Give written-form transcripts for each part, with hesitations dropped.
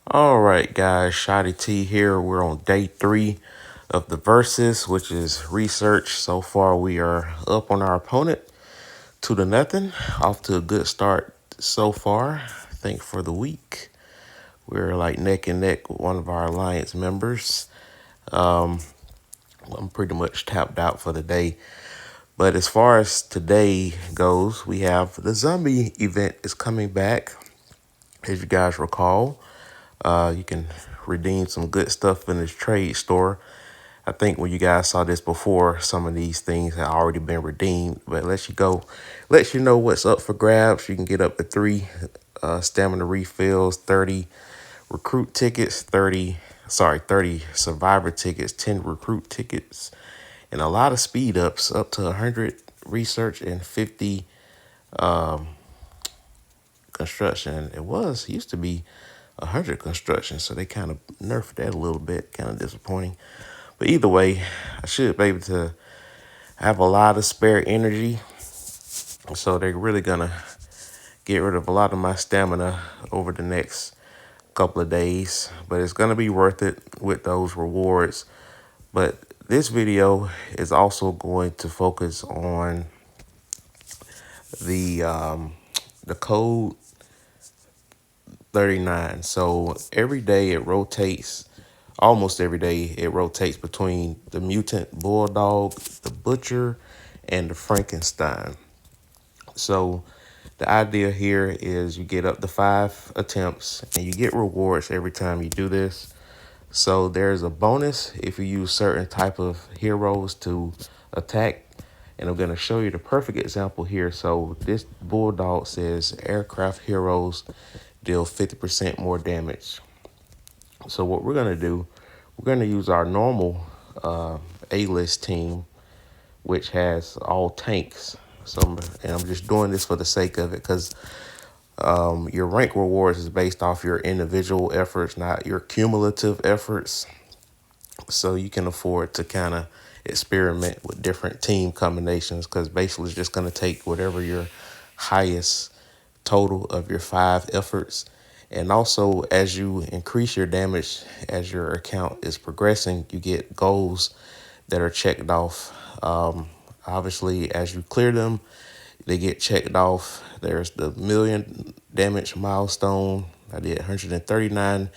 All right, guys, Shotty T here. We're on day 3 of the verses, which is research. So far, we are up on our opponent, 2-0. Off to a good start so far. I think for the week, we're like neck and neck with one of our alliance members. Um, I'm pretty much tapped out for the day. But as far as today goes, we have the zombie event is coming back. As you guys recall, you can redeem some good stuff in this trade store. I think when you guys saw this before, some of these things had already been redeemed, but lets you know what's up for grabs. You can get up to 3 stamina refills, 30 recruit tickets, 30 survivor tickets, 10 recruit tickets, and a lot of speed ups up to 100 research and 50 construction. It used to be 100 construction, so they kind of nerfed that a little bit, kind of disappointing. But either way, I should be able to have a lot of spare energy, so they're really gonna get rid of a lot of my stamina over the next couple of days, but it's gonna be worth it with those rewards. But this video is also going to focus on the um, the code 39. So every day it rotates, almost every day it rotates between the mutant bulldog, the butcher, and the Frankenstein. So the idea here is you get up to 5 attempts and you get rewards every time you do this. So there's a bonus if you use certain type of heroes to attack. And I'm going to show you the perfect example here. So this bulldog says aircraft heroes deal 50% more damage. So what we're going to do, we're going to use our normal A-list team, which has all tanks. And I'm just doing this for the sake of it because your rank rewards is based off your individual efforts, not your cumulative efforts. So you can afford to kind of experiment with different team combinations because basically it's just going to take whatever your highest total of your 5 efforts. And also, as you increase your damage, as your account is progressing, you get goals that are checked off. Obviously, as you clear them, they get checked off. There's the 1,000,000 damage milestone. I did 139,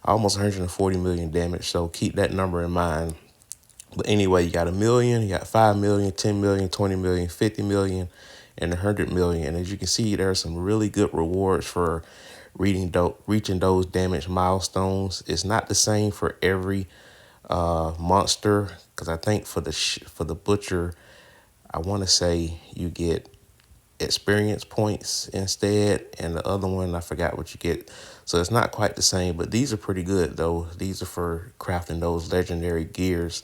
almost 140 million damage. So keep that number in mind. But anyway, you got 1,000,000, you got 5,000,000, 10,000,000, 20,000,000, 50,000,000, and 100,000,000. And as you can see, there are some really good rewards for reaching those damage milestones. It's not the same for every monster because I think for the butcher, I want to say you get experience points instead, and the other one I forgot what you get. So it's not quite the same, but these are pretty good though. These are for crafting those legendary gears.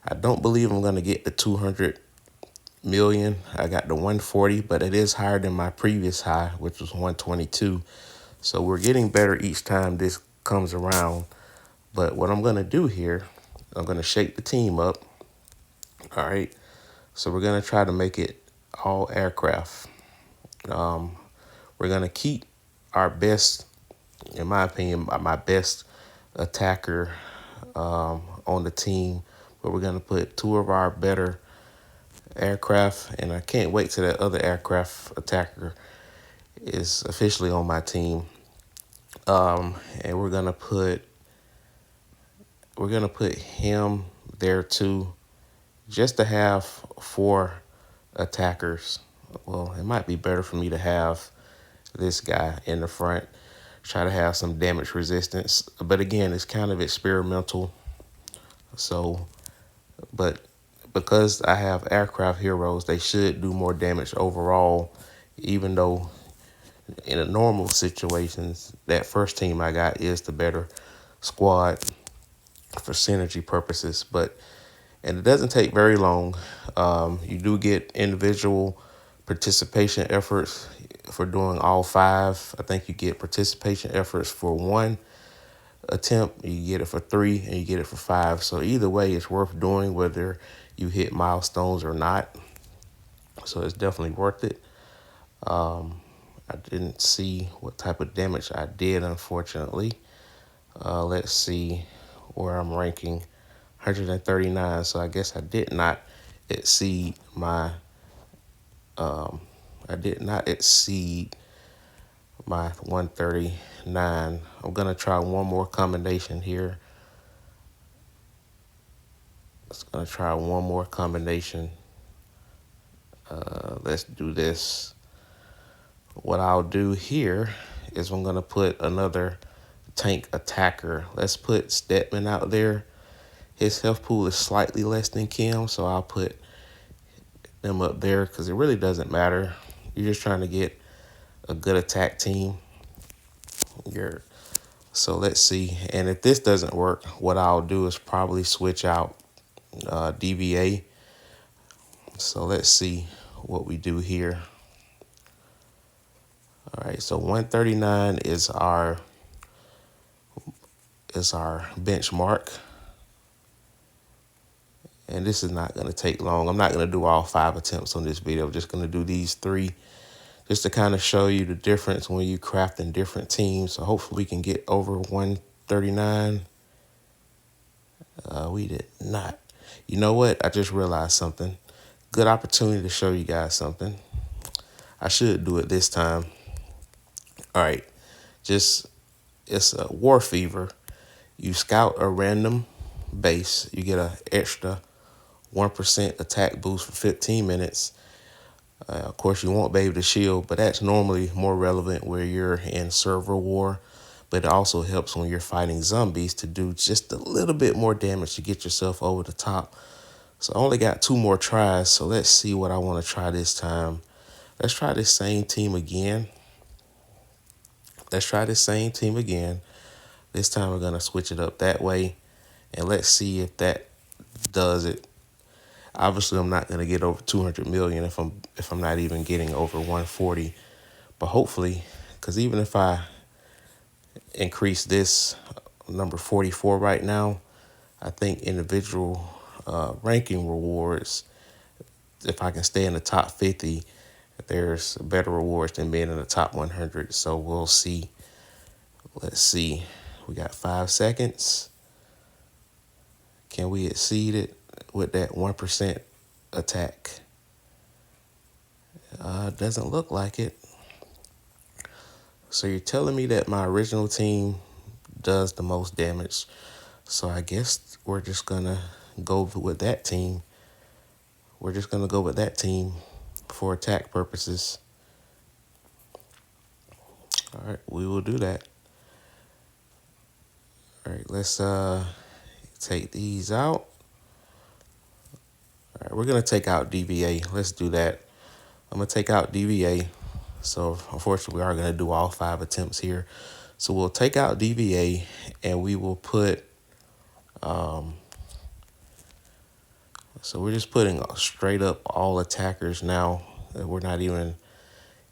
I don't believe I'm going to get the 200 million. I got the 140, but it is higher than my previous high, which was 122. So we're getting better each time this comes around. But what I'm going to do here, I'm going to shake the team up. All right. So we're going to try to make it all aircraft. We're going to keep our best, in my opinion, my best attacker on the team. But we're going to put 2 of our better aircraft, and I can't wait till that other aircraft attacker is officially on my team. And we're gonna put him there too, just to have 4 attackers. Well, it might be better for me to have this guy in the front, try to have some damage resistance. But again, it's kind of experimental. So, but because I have aircraft heroes, they should do more damage overall, even though in a normal situations, that first team I got is the better squad for synergy purposes. And it doesn't take very long. You do get individual participation efforts for doing all 5. I think you get participation efforts for 1 attempt, you get it for 3, and you get it for 5. So either way, it's worth doing whether you hit milestones or not. So it's definitely worth it. I didn't see what type of damage I did, unfortunately. Let's see where I'm ranking. 139. So I guess exceed my I did not exceed my 139. I'm gonna try one more combination here. It's gonna try one more combination. Let's do this. What I'll do here is I'm gonna put another tank attacker. Let's put Stedman out there. His health pool is slightly less than Kim, so I'll put them up there because it really doesn't matter. You're just trying to get a good attack team. So let's see. And if this doesn't work, what I'll do is probably switch out DVA. So let's see what we do here. All right, so 139 is our benchmark. And this is not going to take long. I'm not going to do all 5 attempts on this video. I'm just going to do these 3 just to kind of show you the difference when you crafting different teams. So hopefully we can get over 139. We did not. You know what? I just realized something. Good opportunity to show you guys something. I should do it this time. All right. It's a War Fever. You scout a random base. You get an extra 1% attack boost for 15 minutes. Of course, you won't be able to shield, but that's normally more relevant where you're in server war. But it also helps when you're fighting zombies to do just a little bit more damage to get yourself over the top. So I only got 2 more tries, so let's see what I want to try this time. Let's try this same team again. This time we're going to switch it up that way, and let's see if that does it. Obviously, I'm not going to get over 200 million if I'm not even getting over 140. But hopefully, because even if I increase this number 44 right now, I think individual ranking rewards, if I can stay in the top 50, there's better rewards than being in the top 100. So we'll see. Let's see. We got 5 seconds. Can we exceed it with that 1% attack? Doesn't look like it. So you're telling me that my original team does the most damage. So I guess we're just going to go with that team. For attack purposes. All right, we will do that. All right, let's take these out. All right, we're going to take out DVA. Let's do that. I'm going to take out DVA. So unfortunately, we are going to do all 5 attempts here. So we'll take out DVA and we will put, so we're just putting straight up all attackers now. We're not even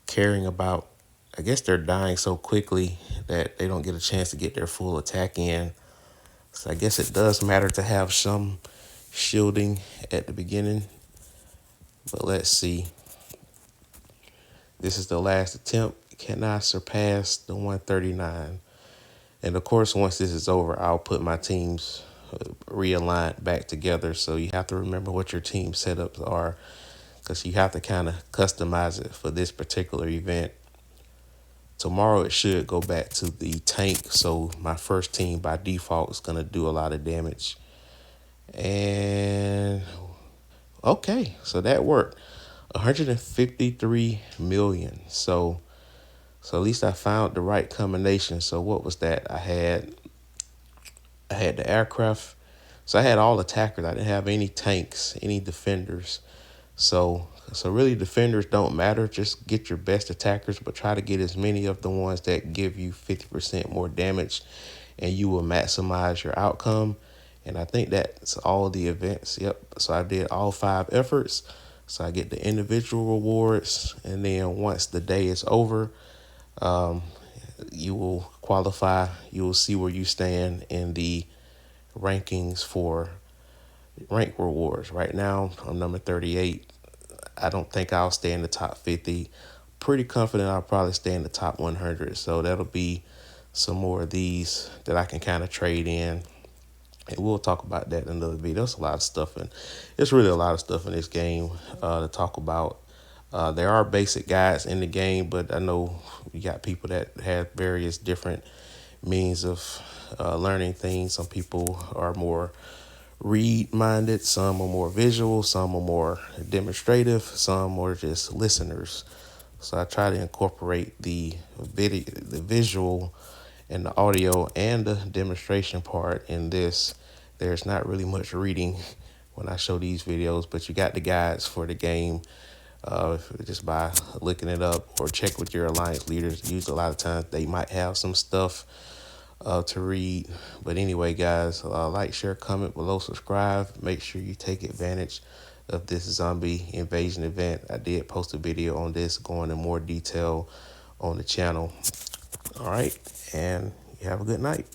caring about, I guess they're dying so quickly that they don't get a chance to get their full attack in. So I guess it does matter to have some shielding at the beginning. But let's see. This is the last attempt. Can I surpass the 139? And of course, once this is over, I'll put my teams realigned back together. So you have to remember what your team setups are, because you have to kind of customize it for this particular event. Tomorrow it should go back to the tank, so my first team by default is going to do a lot of damage. And okay, so that worked. 153 million. So at least I found the right combination. So what was that? I had the aircraft. So I had all attackers. I didn't have any tanks, any defenders. So really defenders don't matter. Just get your best attackers, but try to get as many of the ones that give you 50% more damage, and you will maximize your outcome. And I think that's all the events. Yep. So I did all 5 efforts. So I get the individual rewards, and then once the day is over, you will qualify. You will see where you stand in the rankings for rank rewards. Right now, I'm number 38. I don't think I'll stay in the top 50. Pretty confident I'll probably stay in the top 100. So that'll be some more of these that I can kind of trade in. And we'll talk about that in another video. There's a lot of stuff, and it's really a lot of stuff in this game to talk about. There are basic guides in the game, but I know you got people that have various different means of learning things. Some people are more read minded, some are more visual, some are more demonstrative, some are just listeners. So I try to incorporate the visual and the audio and the demonstration part in this. There's not really much reading when I show these videos, but you got the guides for the game just by looking it up or check with your alliance leaders. Usually a lot of times they might have some stuff to read. But anyway, guys, like, share, comment below, subscribe. Make sure you take advantage of this zombie invasion event. I did post a video on this going in more detail on the channel. All right, and you have a good night.